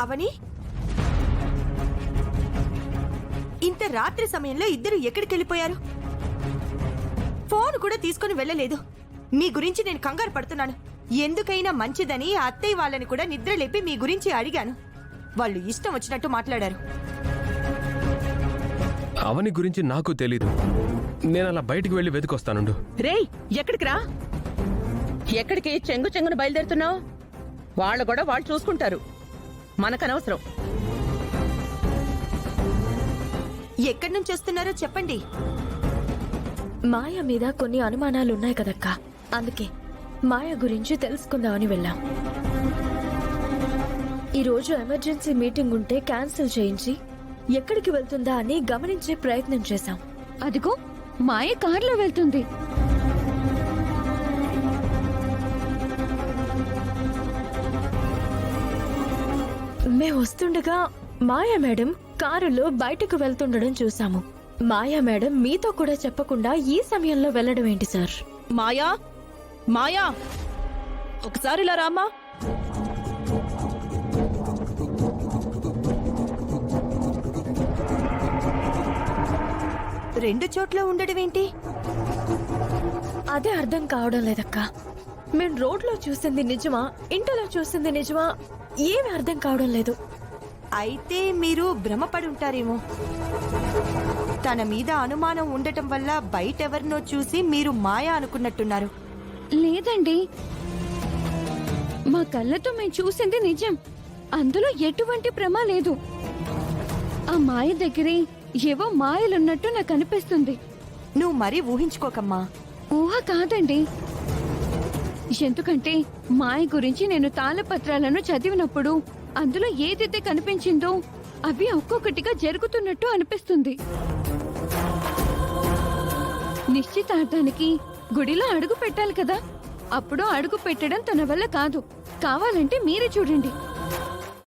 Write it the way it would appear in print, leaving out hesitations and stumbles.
అవని, ఇంత రాత్రి సమయంలో ఇద్దరు ఎక్కడికి వెళ్ళిపోయారు? ఫోన్ కూడా తీసుకుని వెళ్ళలేదు. మీ గురించి నేను కంగారు పడుతున్నాను. ఎందుకైనా మంచిదని అత్తయ్య వాళ్ళని కూడా నిద్రలేపి మీ గురించి అడిగాను. వాళ్ళు ఇష్టం వచ్చినట్టు మాట్లాడారు. అవని గురించి నాకు తెలీదు. నేను అలా బయటికి వెళ్ళి వెతికొస్తానుండు. రేయ్, ఎక్కడికి రా? ఎక్కడికి చెంగును బయలుదేరుతున్నావు? వాళ్ళు కూడా వాళ్ళు చూసుకుంటారు, మనకనవసరం. ఎక్కడి నుంచి వస్తున్నారో చెప్పండి. మాయ మీద కొన్ని అనుమానాలున్నాయి కదక్కా, అందుకే మాయ గురించి తెలుసుకుందామని వెళ్ళాం. ఈరోజు ఎమర్జెన్సీ మీటింగ్ ఉంటే క్యాన్సిల్ చేయించి ఎక్కడికి వెళ్తుందా అని గమనించే ప్రయత్నం చేశాం. అదిగో మాయ కారులో వెళ్తుంది. మేము వస్తుండగా మాయా మేడం కారులో బయటకు వెళ్తుండడం చూసాము. మాయా మేడం మీతో కూడా చెప్పకుండా ఈ సమయంలో వెళ్ళడం ఏంటి సార్? మాయా, మాయా, ఒకసారి ఇలా రామ్మా. రెండు చోట్ల ఉండడం ఏంటి? అదే అర్థం కావడం లేదక్కా. మేము రోడ్లో చూసింది నిజమా, ఇంటిలో చూసింది నిజమా, ఏమి అర్థం కావడం లేదు. అయితే మీరు భ్రమపడి ఉంటారేమో. తన మీద అనుమానం ఉండటం వల్ల బయటెవరినో చూసి మీరు మాయ అనుకున్నట్టున్నారు. లేదండి, మా కళ్ళతో మేము చూసింది నిజం. అందులో ఎటువంటి భ్రమ లేదు. ఆ మాయ దగ్గరే ఏవో మాయలున్నట్టు నాకు అనిపిస్తుంది. నువ్వు మరీ ఊహించుకోకమ్మా. ఊహ కాదండి, ఎందుకంటే మాయ గురించి నేను తాళపత్రాలను చదివినప్పుడు అందులో ఏదైతే కనిపించిందో అవి ఒక్కొక్కటిగా జరుగుతున్నట్టు అనిపిస్తుంది. నిశ్చితార్థానికి గుడిలో అడుగు పెట్టాలి కదా, అప్పుడు అడుగు పెట్టడం తన వల్ల కాదు. కావాలంటే మీరే చూడండి.